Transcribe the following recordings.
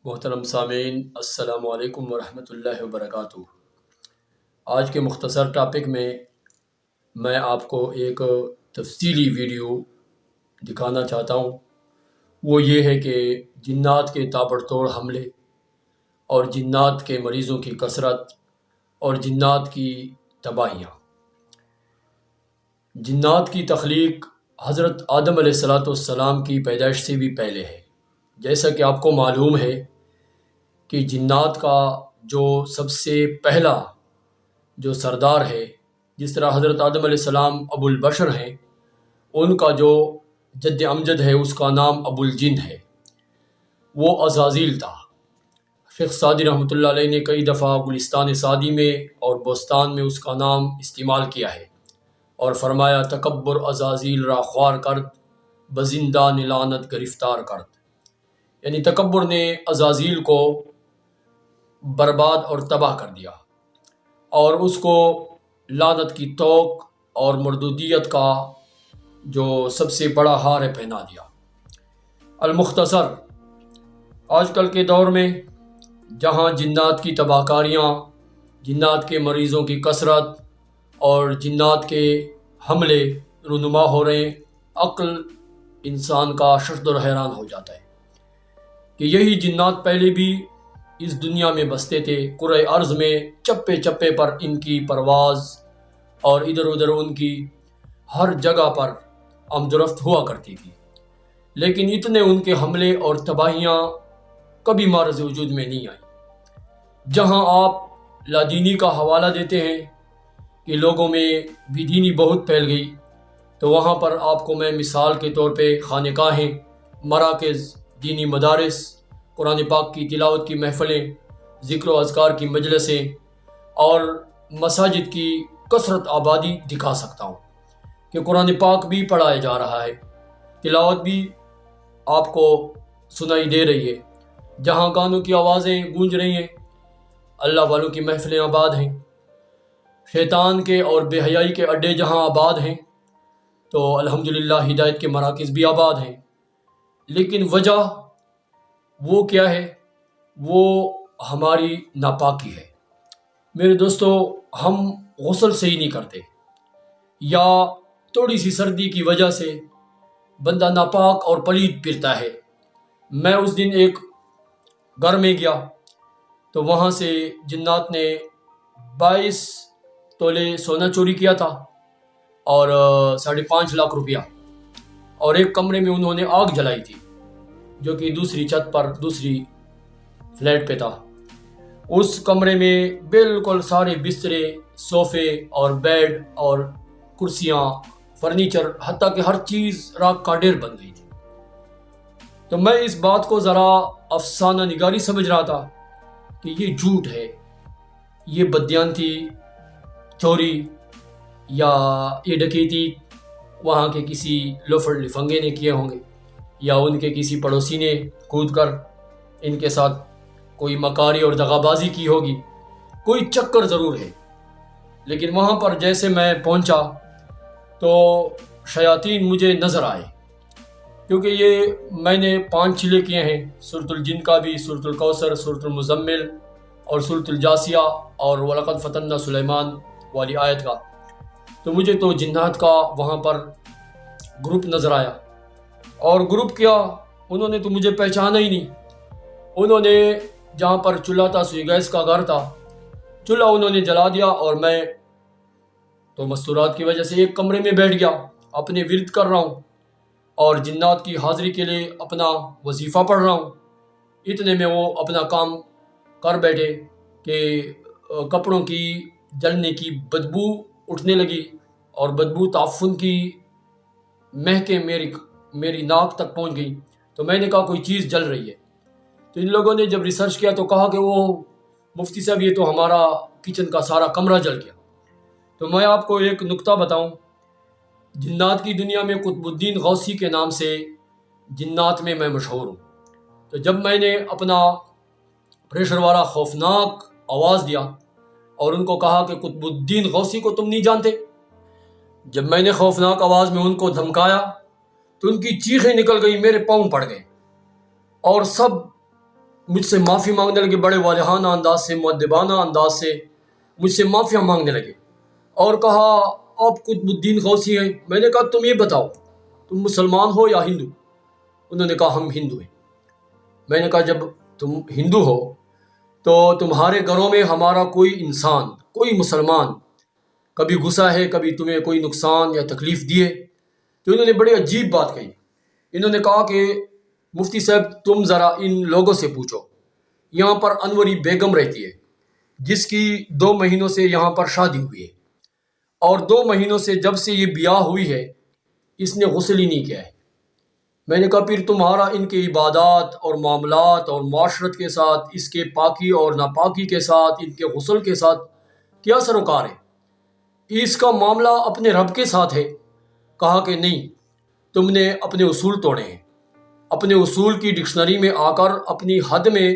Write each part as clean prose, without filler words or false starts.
محترم سامعین، السلام علیکم ورحمۃ اللہ وبرکاتہ۔ آج کے مختصر ٹاپک میں آپ کو ایک تفصیلی ویڈیو دکھانا چاہتا ہوں۔ وہ یہ ہے کہ جنات کے تابڑ توڑ حملے اور جنات کے مریضوں کی کثرت اور جنات کی تباہیاں۔ جنات کی تخلیق حضرت آدم علیہ السلام کی پیدائش سے بھی پہلے ہے۔ جیسا کہ آپ کو معلوم ہے کہ جنات کا جو سب سے پہلا جو سردار ہے، جس طرح حضرت آدم علیہ السلام ابو البشر ہیں، ان کا جو جد امجد ہے اس کا نام ابو الجن ہے، وہ عزازیل تھا۔ شیخ سعدی رحمۃ اللہ علیہ نے کئی دفعہ گلستان سعدی میں اور بوستان میں اس کا نام استعمال کیا ہے اور فرمایا تکبر عزازیل را خوار کرد، بزندان لعنت گرفتار کرد۔ یعنی تکبر نے عزازیل کو برباد اور تباہ کر دیا اور اس کو لعنت کی توق اور مردودیت کا جو سب سے بڑا ہار ہے پہنا دیا۔ المختصر، آج کل کے دور میں جہاں جنات کی تباہ کاریاں، جنات کے مریضوں کی کثرت اور جنات کے حملے رونما ہو رہے ہیں، عقل انسان کا ششدر و حیران ہو جاتا ہے کہ یہی جنات پہلے بھی اس دنیا میں بستے تھے۔ کرۂ ارض میں چپے چپے پر ان کی پرواز اور ادھر ادھر ان کی ہر جگہ پر آمد و رفت ہوا کرتی تھی، لیکن اتنے ان کے حملے اور تباہیاں کبھی معرض وجود میں نہیں آئی۔ جہاں آپ لادینی کا حوالہ دیتے ہیں کہ لوگوں میں بے دینی بہت پھیل گئی، تو وہاں پر آپ کو میں مثال کے طور پہ خانقاہیں، مراکز، دینی مدارس، قرآن پاک کی تلاوت کی محفلیں، ذکر و اذکار کی مجلسیں اور مساجد کی کثرت آبادی دکھا سکتا ہوں کہ قرآن پاک بھی پڑھایا جا رہا ہے، تلاوت بھی آپ کو سنائی دے رہی ہے، جہاں گانوں کی آوازیں گونج رہی ہیں، اللہ والوں کی محفلیں آباد ہیں، شیطان کے اور بے حیائی کے اڈے جہاں آباد ہیں، تو الحمدللہ ہدایت کے مراکز بھی آباد ہیں۔ لیکن وجہ وہ کیا ہے؟ وہ ہماری ناپاکی ہے۔ میرے دوستو، ہم غسل صحیح نہیں کرتے، یا تھوڑی سی سردی کی وجہ سے بندہ ناپاک اور پلید پھرتا ہے۔ میں اس دن ایک گھر میں گیا تو وہاں سے جنات نے 22 تولے سونا چوری کیا تھا اور 5.5 لاکھ روپیہ، اور ایک کمرے میں انہوں نے آگ جلائی تھی جو کہ دوسری چھت پر دوسری فلیٹ پہ تھا۔ اس کمرے میں بالکل سارے بسترے، صوفے اور بیڈ اور کرسیاں، فرنیچر، حتیٰ کہ ہر چیز راکھ کا ڈھیر بن گئی تھی۔ تو میں اس بات کو ذرا افسانہ نگاری سمجھ رہا تھا کہ یہ جھوٹ ہے، یہ بدیانتی، چوری یا یہ ڈکیتی وہاں کے کسی لوفڑ لفنگے نے کیے ہوں گے، یا ان کے کسی پڑوسی نے کود کر ان کے ساتھ کوئی مکاری اور دغابازی کی ہوگی، کوئی چکر ضرور ہے۔ لیکن وہاں پر جیسے میں پہنچا تو شیاطین مجھے نظر آئے، کیونکہ یہ میں نے 5 چلے کیے ہیں، سورۃ الجن کا بھی، سورۃ الکوثر، سورۃ المزمل اور سورۃ الجاثیہ اور وَلَقَدْ فَتَنَّا سُلَیمان والی آیت کا۔ تو مجھے تو جنات کا وہاں پر گروپ نظر آیا، اور گروپ کیا، انہوں نے تو مجھے پہچانا ہی نہیں۔ انہوں نے جہاں پر چولہا تھا، سوئی گیس کا گھر تھا، چولہا انہوں نے جلا دیا، اور میں تو مستورات کی وجہ سے ایک کمرے میں بیٹھ گیا، اپنے ورد کر رہا ہوں اور جنات کی حاضری کے لیے اپنا وظیفہ پڑھ رہا ہوں۔ اتنے میں وہ اپنا کام کر بیٹھے کہ کپڑوں کی جلنے کی بدبو اٹھنے لگی، اور بدبو تعفن کی مہکیں میری ناک تک پہنچ گئی۔ تو میں نے کہا کوئی چیز جل رہی ہے۔ تو ان لوگوں نے جب ریسرچ کیا تو کہا کہ وہ مفتی صاحب، یہ تو ہمارا کچن کا سارا کمرہ جل گیا۔ تو میں آپ کو ایک نکتہ بتاؤں، جنات کی دنیا میں قطب الدین غوثی کے نام سے جنات میں مشہور ہوں۔ تو جب میں نے اپنا پریشر والا خوفناک آواز دیا اور ان کو کہا کہ قطب الدین غوثی کو تم نہیں جانتے، جب میں نے خوفناک آواز میں ان کو دھمکایا تو ان کی چیخیں نکل گئی، میرے پاؤں پڑ گئے، اور سب مجھ سے معافی مانگنے لگے، بڑے والہانہ انداز سے، مؤدبانہ انداز سے مجھ سے معافیاں مانگنے لگے، اور کہا آپ قطب الدین غوثی ہیں؟ میں نے کہا تم یہ بتاؤ تم مسلمان ہو یا ہندو؟ انہوں نے کہا ہم ہندو ہیں۔ میں نے کہا جب تم ہندو ہو تو تمہارے گھروں میں ہمارا کوئی انسان، کوئی مسلمان کبھی گھسا ہے، کبھی تمہیں کوئی نقصان یا تکلیف دیے؟ تو انہوں نے بڑی عجیب بات کہی۔ انہوں نے کہا کہ مفتی صاحب تم ذرا ان لوگوں سے پوچھو، یہاں پر انوری بیگم رہتی ہے جس کی 2 مہینوں سے یہاں پر شادی ہوئی ہے، اور 2 مہینوں سے جب سے یہ بیاہ ہوئی ہے اس نے غسل ہی نہیں کیا ہے۔ میں نے کہا پھر تمہارا ان کے عبادات اور معاملات اور معاشرت کے ساتھ، اس کے پاکی اور ناپاکی کے ساتھ، ان کے غسل کے ساتھ کیا سروکار ہے؟ اس کا معاملہ اپنے رب کے ساتھ ہے۔ کہا کہ نہیں، تم نے اپنے اصول توڑے ہیں۔ اپنے اصول کی ڈکشنری میں آ کر اپنی حد میں،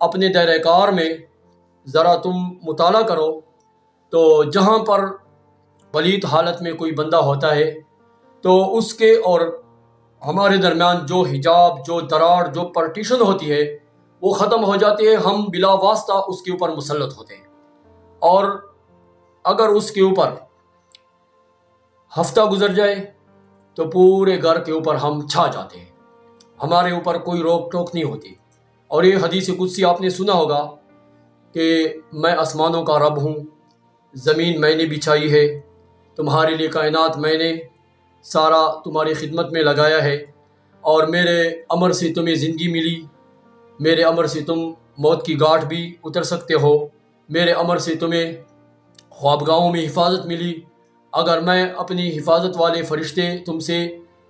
اپنے دائرہ کار میں ذرا تم مطالعہ کرو، تو جہاں پر پلیت حالت میں کوئی بندہ ہوتا ہے تو اس کے اور ہمارے درمیان جو حجاب، جو دراڑ، جو پارٹیشن ہوتی ہے وہ ختم ہو جاتی ہے، ہم بلا واسطہ اس کے اوپر مسلط ہوتے ہیں، اور اگر اس کے اوپر ہفتہ گزر جائے تو پورے گھر کے اوپر ہم چھا جاتے ہیں، ہمارے اوپر کوئی روک ٹوک نہیں ہوتی۔ اور یہ حدیث قدسی آپ نے سنا ہوگا کہ میں آسمانوں کا رب ہوں، زمین میں نے بچھائی ہے، تمہارے لیے کائنات میں نے سارا تمہاری خدمت میں لگایا ہے، اور میرے امر سے تمہیں زندگی ملی، میرے امر سے تم موت کی گھاٹ بھی اتر سکتے ہو، میرے امر سے تمہیں خوابگاہوں میں حفاظت ملی۔ اگر میں اپنی حفاظت والے فرشتے تم سے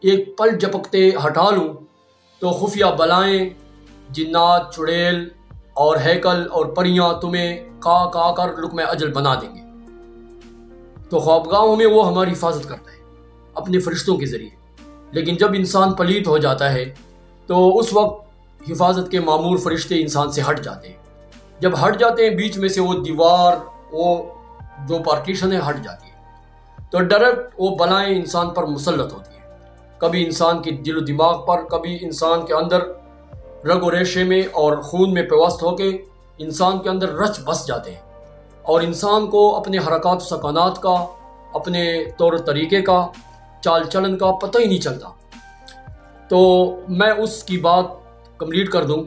ایک پل جھپکتے ہٹا لوں تو خفیہ بلائیں، جنات، چڑیل اور ہیکل اور پریاں تمہیں کا کر لقمہ اجل بنا دیں گے۔ تو خوابگاہوں میں وہ ہماری حفاظت کرتا ہے اپنے فرشتوں کے ذریعے، لیکن جب انسان پلیت ہو جاتا ہے تو اس وقت حفاظت کے معمور فرشتے انسان سے ہٹ جاتے ہیں۔ جب ہٹ جاتے ہیں بیچ میں سے وہ دیوار، وہ جو پارٹیشن ہے ہٹ جاتی ہے، تو ڈائریکٹ وہ بلائیں انسان پر مسلط ہوتی ہیں، کبھی انسان کے دل و دماغ پر، کبھی انسان کے اندر رگ و ریشے میں اور خون میں پیوست ہو کے انسان کے اندر رچ بس جاتے ہیں، اور انسان کو اپنے حرکات و سکنات کا، اپنے طور طریقے کا، چال چلن کا پتہ ہی نہیں چلتا۔ تو میں اس کی بات کمپلیٹ کر دوں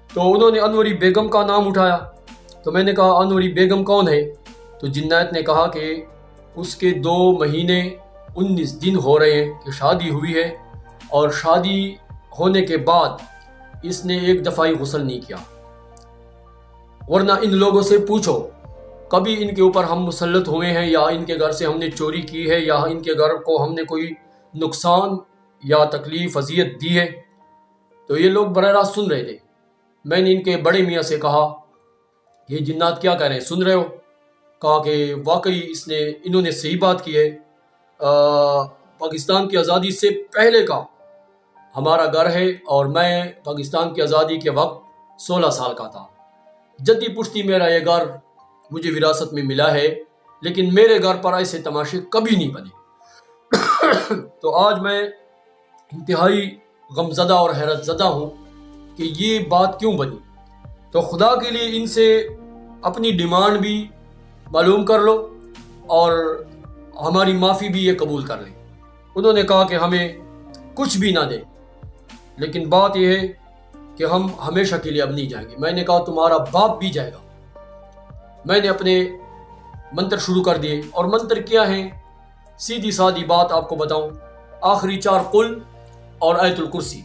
تو انہوں نے انوری بیگم کا نام اٹھایا، تو میں نے کہا انوری بیگم کون ہے؟ تو جنات نے کہا کہ اس کے 2 مہینے 19 دن ہو رہے ہیں کہ شادی ہوئی ہے، اور شادی ہونے کے بعد اس نے ایک دفعہ ہی غسل نہیں کیا، ورنہ ان لوگوں سے پوچھو کبھی ان کے اوپر ہم مسلط ہوئے ہیں، یا ان کے گھر سے ہم نے چوری کی ہے، یا ان کے گھر کو ہم نے کوئی نقصان یا تکلیف اذیت دی ہے؟ تو یہ لوگ براہ راست سن رہے تھے۔ میں نے ان کے بڑے میاں سے کہا یہ جنات کیا کہہ رہے ہیں، سن رہے ہو؟ کہا کہ واقعی انہوں نے صحیح بات کی ہے، پاکستان کی آزادی سے پہلے کا ہمارا گھر ہے، اور میں پاکستان کی آزادی کے وقت 16 سال کا تھا، جدی پشتی میرا یہ گھر مجھے وراثت میں ملا ہے، لیکن میرے گھر پر ایسے تماشے کبھی نہیں بنے۔ تو آج میں انتہائی غمزدہ اور حیرت زدہ ہوں کہ یہ بات کیوں بنی۔ تو خدا کے لیے ان سے اپنی ڈیمانڈ بھی معلوم کر لو، اور ہماری معافی بھی یہ قبول کر لیں۔ انہوں نے کہا کہ ہمیں کچھ بھی نہ دے، لیکن بات یہ ہے کہ ہم ہمیشہ کے لیے اب نہیں جائیں گے۔ میں نے کہا تمہارا باپ بھی جائے گا۔ میں نے اپنے منتر شروع کر دیے، اور منتر کیا ہیں؟ سیدھی سادی بات آپ کو بتاؤں، آخری 4 قل اور آیت الکرسی،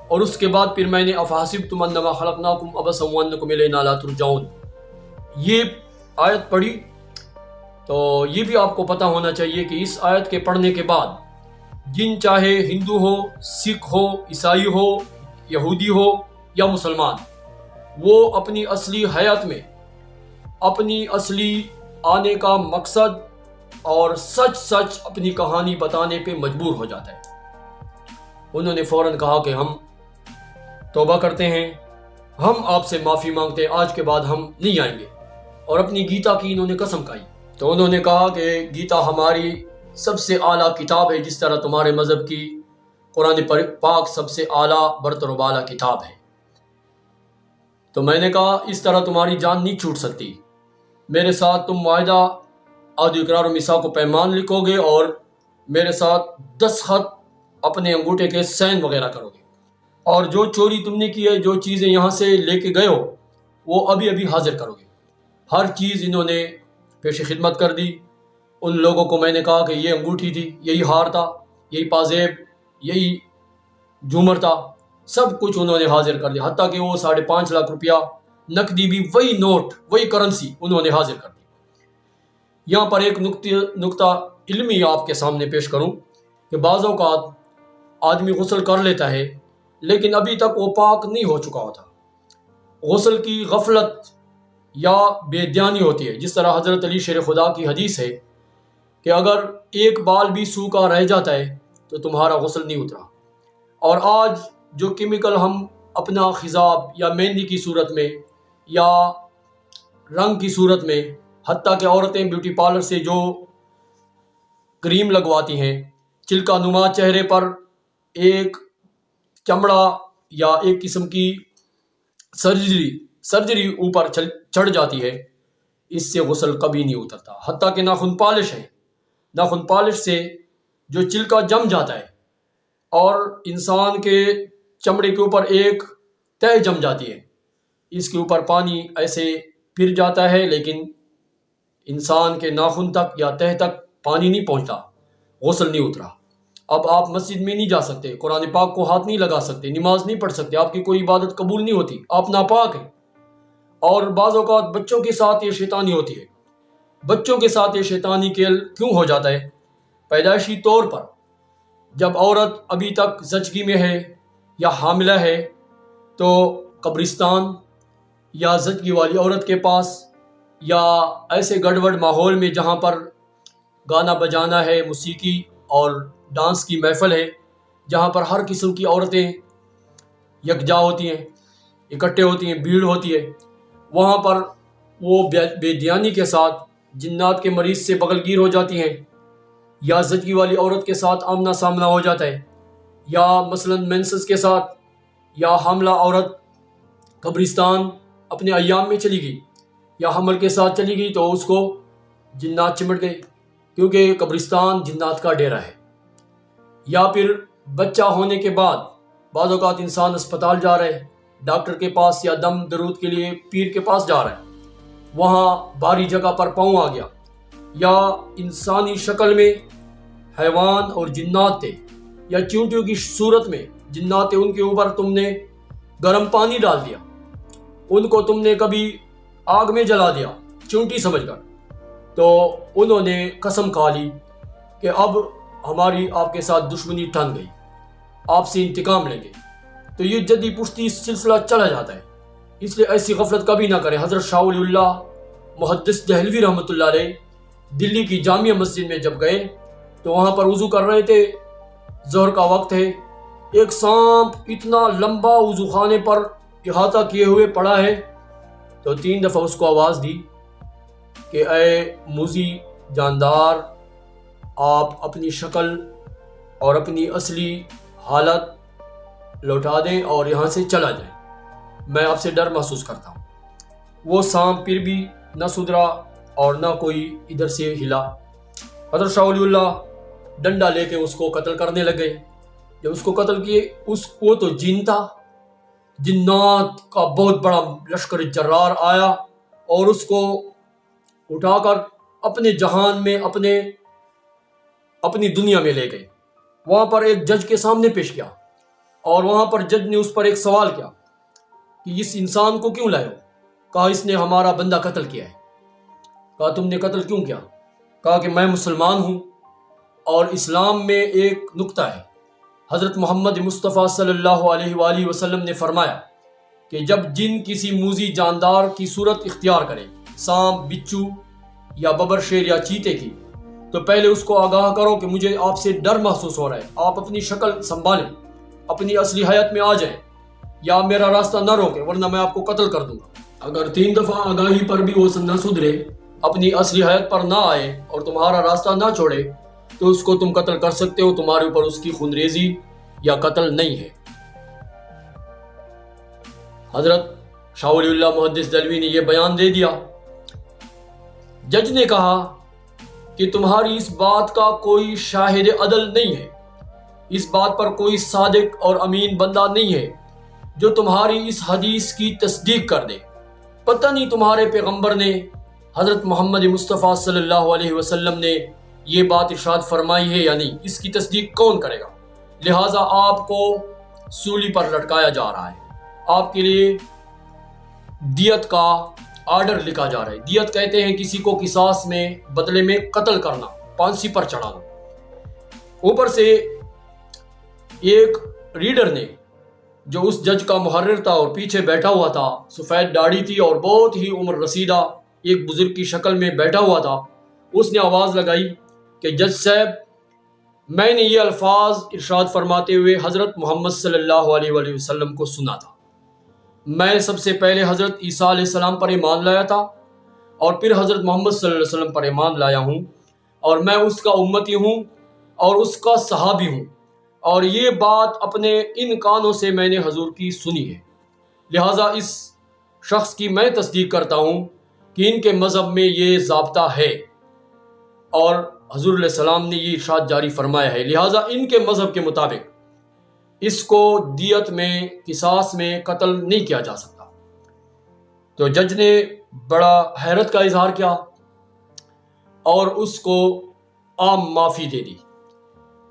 اور اس کے بعد پھر میں نے افحسبتم انما خلقناکم عبثا وانکم الینا لا ترجعون یہ آیت پڑھی۔ تو یہ بھی آپ کو پتہ ہونا چاہیے کہ اس آیت کے پڑھنے کے بعد جن چاہے ہندو ہو، سکھ ہو، عیسائی ہو، یہودی ہو یا مسلمان، وہ اپنی اصلی حیات میں اپنی اصلی آنے کا مقصد اور سچ اپنی کہانی بتانے پہ مجبور ہو جاتا ہے۔ انہوں نے فوراً کہا کہ ہم توبہ کرتے ہیں، ہم آپ سے معافی مانگتے ہیں، آج کے بعد ہم نہیں آئیں گے، اور اپنی گیتا کی انہوں نے قسم کھائی۔ تو انہوں نے کہا کہ گیتا ہماری سب سے اعلیٰ کتاب ہے، جس طرح تمہارے مذہب کی قرآن پاک سب سے اعلیٰ برتر و بالا کتاب ہے۔ تو میں نے کہا اس طرح تمہاری جان نہیں چھوٹ سکتی، میرے ساتھ تم معاہدہ عہد اقرار و میثاق و پیمان لکھو گے اور میرے ساتھ دستخط اپنے انگوٹھے کے سائن وغیرہ کرو گے، اور جو چوری تم نے کی ہے، جو چیزیں یہاں سے لے کے گئے ہو، وہ ابھی ابھی حاضر کرو گے۔ ہر چیز انہوں نے پیش خدمت کر دی۔ ان لوگوں کو میں نے کہا کہ یہ انگوٹھی تھی، یہی ہار تھا، یہی پازیب، یہی جھومر تھا، سب کچھ انہوں نے حاضر کر دیا، حتیٰ کہ وہ 5.5 لاکھ روپیہ نقدی بھی، وہی نوٹ، وہی کرنسی انہوں نے حاضر کر دی۔ یہاں پر ایک نقطہ علمی آپ کے سامنے پیش کروں کہ بعض اوقات آدمی غسل کر لیتا ہے لیکن ابھی تک وہ پاک نہیں ہو چکا ہوتا۔ غسل کی غفلت یا بے دھیانی ہوتی ہے، جس طرح حضرت علی شیر خدا کی حدیث ہے کہ اگر ایک بال بھی سوکھا رہ جاتا ہے تو تمہارا غسل نہیں اترا۔ اور آج جو کیمیکل ہم اپنا خضاب یا مہندی کی صورت میں یا رنگ کی صورت میں، حتیٰ کہ عورتیں بیوٹی پارلر سے جو کریم لگواتی ہیں، چلکا نما چہرے پر ایک چمڑا یا ایک قسم کی سرجری اوپر چڑھ جاتی ہے، اس سے غسل کبھی نہیں اترتا۔ حتیٰ کہ ناخن پالش ہے، ناخن پالش سے جو چلکا جم جاتا ہے اور انسان کے چمڑے کے اوپر ایک تہ جم جاتی ہے، اس کے اوپر پانی ایسے پھر جاتا ہے لیکن انسان کے ناخن تک یا تہ تک پانی نہیں پہنچتا، غسل نہیں اترا۔ اب آپ مسجد میں نہیں جا سکتے، قرآن پاک کو ہاتھ نہیں لگا سکتے، نماز نہیں پڑھ سکتے، آپ کی کوئی عبادت قبول نہیں ہوتی، آپ ناپاک ہیں۔ اور بعض اوقات بچوں کے ساتھ یہ شیطانی ہوتی ہے۔ بچوں کے ساتھ یہ شیطانی کیوں ہو جاتا ہے؟ پیدائشی طور پر جب عورت ابھی تک زچگی میں ہے یا حاملہ ہے تو قبرستان یا زچگی والی عورت کے پاس یا ایسے گڑبڑ ماحول میں جہاں پر گانا بجانا ہے، موسیقی اور ڈانس کی محفل ہے، جہاں پر ہر قسم کی عورتیں یکجا ہوتی ہیں، اکٹھے ہوتی ہیں، بھیڑ ہوتی ہے، وہاں پر وہ بے دھیانی کے ساتھ جنات کے مریض سے بغل گیر ہو جاتی ہیں، یا زچگی والی عورت کے ساتھ آمنا سامنا ہو جاتا ہے، یا مثلاً مینسس کے ساتھ یا حاملہ عورت قبرستان اپنے ایام میں چلی گئی یا حمل کے ساتھ چلی گئی تو اس کو جنات چمٹ گئے، کیونکہ قبرستان جنات کا ڈیرا ہے۔ یا پھر بچہ ہونے کے بعد بعض اوقات انسان اسپتال جا رہا ہے، ڈاکٹر کے پاس یا دم درود کے لیے پیر کے پاس جا رہا ہے، وہاں بھاری جگہ پر پاؤں آ گیا، یا انسانی شکل میں حیوان اور جنات تھے یا چونٹیوں کی صورت میں جنات تھے، ان کے اوپر تم نے گرم پانی ڈال دیا، ان کو تم نے کبھی آگ میں جلا دیا چونٹی سمجھ کر، تو انہوں نے قسم کھا لی کہ اب ہماری آپ کے ساتھ دشمنی ٹھن گئی، آپ سے انتقام لیں گے، تو یہ جدی پشتی سلسلہ چلا جاتا ہے۔ اس لیے ایسی غفلت کبھی نہ کریں۔ حضرت شاہ ولی اللہ محدث دہلوی رحمۃ اللہ علیہ دلی کی جامعہ مسجد میں جب گئے تو وہاں پر وضو کر رہے تھے، ظہر کا وقت ہے، ایک سانپ اتنا لمبا وضو خانے پر احاطہ کیے ہوئے پڑا ہے، تو 3 دفعہ اس کو آواز دی کہ اے موذی جاندار، آپ اپنی شکل اور اپنی اصلی حالت لوٹا دیں اور یہاں سے چلا جائیں، میں آپ سے ڈر محسوس کرتا ہوں۔ وہ سانپ پھر بھی نہ سدھرا اور نہ کوئی ادھر سے ہلا۔ حضرت شاہ ولی اللہ ڈنڈا لے کے اس کو قتل کرنے لگے۔ جب اس کو قتل کیے، وہ تو جن تھا، جنات کا بہت بڑا لشکر جرار آیا اور اس کو اٹھا کر اپنے جہان میں اپنی دنیا میں لے گئے۔ وہاں پر ایک جج کے سامنے پیش کیا اور وہاں پر جج نے اس پر ایک سوال کیا کہ اس انسان کو کیوں لائے ہو؟ کہا اس نے ہمارا بندہ قتل کیا ہے۔ کہا تم نے قتل کیوں کیا؟ کہا کہ میں مسلمان ہوں اور اسلام میں ایک نقطہ ہے، حضرت محمد مصطفیٰ صلی اللہ علیہ وآلہ وسلم نے فرمایا کہ جب جن کسی موذی جاندار کی صورت اختیار کرے، سانپ، بچھو یا ببر شیر یا چیتے کی، تو پہلے اس کو آگاہ کرو کہ مجھے آپ سے ڈر محسوس ہو رہا ہے، آپ اپنی شکل سنبھالیں، اپنی اصلی حیات میں آ جائیں، یا میرا راستہ نہ روکیں ورنہ میں آپ کو قتل کر دوں گا۔ اگر 3 دفعہ آگاہی پر بھی وہ نہ سدھرے، اپنی اصلی حیات پر نہ آئے اور تمہارا راستہ نہ چھوڑے تو اس کو تم قتل کر سکتے ہو، تمہارے اوپر اس کی خونریزی یا قتل نہیں ہے۔ حضرت شاہ ولی اللہ محدث دہلوی نے یہ بیان دے دیا۔ جج نے کہا کہ تمہاری اس بات کا کوئی شاہد عدل نہیں ہے، اس بات پر کوئی صادق اور امین بندہ نہیں ہے جو تمہاری اس حدیث کی تصدیق کر دے۔ پتہ نہیں تمہارے پیغمبر نے حضرت محمد مصطفیٰ صلی اللہ علیہ وسلم نے یہ بات ارشاد فرمائی ہے یا نہیں، اس کی تصدیق کون کرے گا؟ لہٰذا آپ کو سولی پر لٹکایا جا رہا ہے، آپ کے لیے دیت کا آرڈر لکھا جا رہا ہے۔ دیت کہتے ہیں کسی کو قصاص میں بدلے میں قتل کرنا، پھانسی پر چڑھانا۔ اوپر سے ایک ریڈر نے جو اس جج کا محرر تھا اور پیچھے بیٹھا ہوا تھا، سفید داڑھی تھی اور بہت ہی عمر رسیدہ ایک بزرگ کی شکل میں بیٹھا ہوا تھا، اس نے آواز لگائی کہ جج صاحب، میں نے یہ الفاظ ارشاد فرماتے ہوئے حضرت محمد صلی اللہ علیہ وآلہ وسلم کو سنا تھا۔ میں سب سے پہلے حضرت عیسیٰ علیہ السلام پر ایمان لایا تھا اور پھر حضرت محمد صلی اللہ علیہ وسلم پر ایمان لایا ہوں، اور میں اس کا امتی ہوں اور اس کا صحابی ہوں، اور یہ بات اپنے ان کانوں سے میں نے حضور کی سنی ہے، لہٰذا اس شخص کی میں تصدیق کرتا ہوں کہ ان کے مذہب میں یہ ضابطہ ہے، اور حضور علیہ السلام نے یہ ارشاد جاری فرمایا ہے، لہٰذا ان کے مذہب کے مطابق اس کو دیت میں، قصاص میں قتل نہیں کیا جا سکتا۔ تو جج نے بڑا حیرت کا اظہار کیا اور اس کو عام معافی دے دی،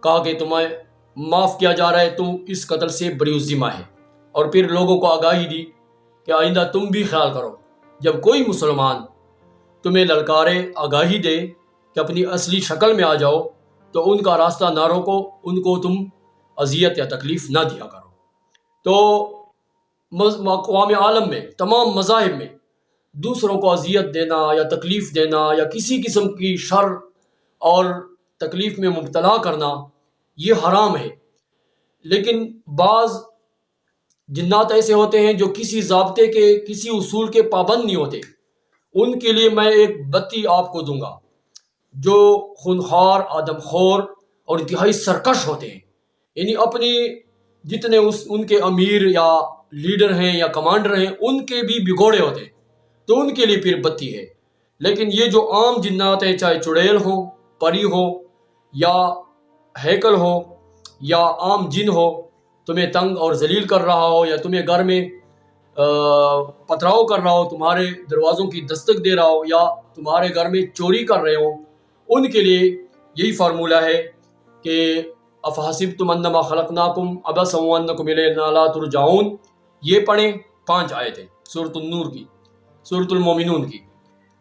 کہا کہ تمہیں معاف کیا جا رہا ہے، تم اس قتل سے بری الذمہ ہے، اور پھر لوگوں کو آگاہی دی کہ آئندہ تم بھی خیال کرو، جب کوئی مسلمان تمہیں للکارے، آگاہی دے کہ اپنی اصلی شکل میں آ جاؤ، تو ان کا راستہ نہ روکو، ان کو تم اذیت یا تکلیف نہ دیا کرو۔ تو اقوام عالم میں، تمام مذاہب میں دوسروں کو اذیت دینا یا تکلیف دینا یا کسی قسم کی شر اور تکلیف میں مبتلا کرنا یہ حرام ہے، لیکن بعض جنات ایسے ہوتے ہیں جو کسی ضابطے کے، کسی اصول کے پابند نہیں ہوتے، ان کے لیے میں ایک بتی آپ کو دوں گا، جو خونخوار، آدم خور اور انتہائی سرکش ہوتے ہیں، یعنی اپنی جتنے ان کے امیر یا لیڈر ہیں یا کمانڈر ہیں ان کے بھی بگوڑے ہوتے ہیں، تو ان کے لیے پھر بتی ہے۔ لیکن یہ جو عام جنات ہیں، چاہے چڑیل ہو، پری ہو یا ہیکل ہو یا عام جن ہو، تمہیں تنگ اور ذلیل کر رہا ہو یا تمہیں گھر میں پتھراؤ کر رہا ہو، تمہارے دروازوں کی دستک دے رہا ہو یا تمہارے گھر میں چوری کر رہے ہو، ان کے لیے یہی فارمولہ ہے کہ افحسبتم انما خلقناکم عبثا وانکم الینا لا ترجعون۔ یہ پڑھیں 5 آیتیں سورۃ النور کی، سورۃ المومنون کی،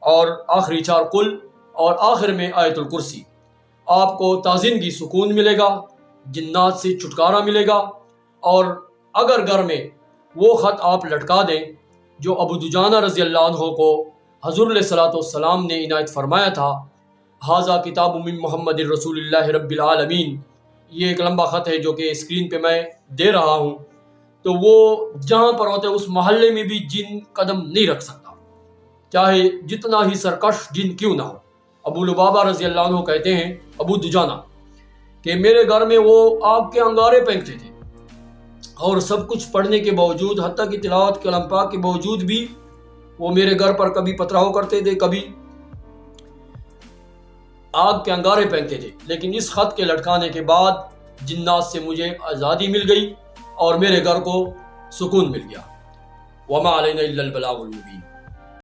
اور آخری 4 قل، اور آخر میں آیت الکرسی۔ آپ کو تازن کی سکون ملے گا، جنات سے چھٹکارا ملے گا، اور اگر گھر میں وہ خط آپ لٹکا دیں جو ابو دجانہ رضی اللہ عنہ کو حضور علیہ الصلوۃ والسلام نے عنایت فرمایا تھا، ھذا کتاب من محمد رسول اللہ رب العالمین، یہ ایک لمبا خط ہے جو کہ اسکرین پہ میں دے رہا ہوں، تو وہ جہاں پر ہوتا ہے اس محلے میں بھی جن قدم نہیں رکھ سکتا، چاہے جتنا ہی سرکش جن کیوں نہ ہو۔ ابو لبابہ رضی اللہ عنہ کہتے ہیں، ابو دجانہ، کہ میرے گھر میں وہ آگ کے انگارے پھینکتے تھے، اور سب کچھ پڑھنے کے باوجود، حتیٰ کہ تلاوت کلام پاک کے باوجود بھی وہ میرے گھر پر کبھی پتھراؤ کرتے تھے، کبھی آگ کے انگارے پھینکتے تھے، لیکن اس خط کے لٹکانے کے بعد جنات سے مجھے آزادی مل گئی اور میرے گھر کو سکون مل گیا۔ وما علینا الا البلاغ المبین۔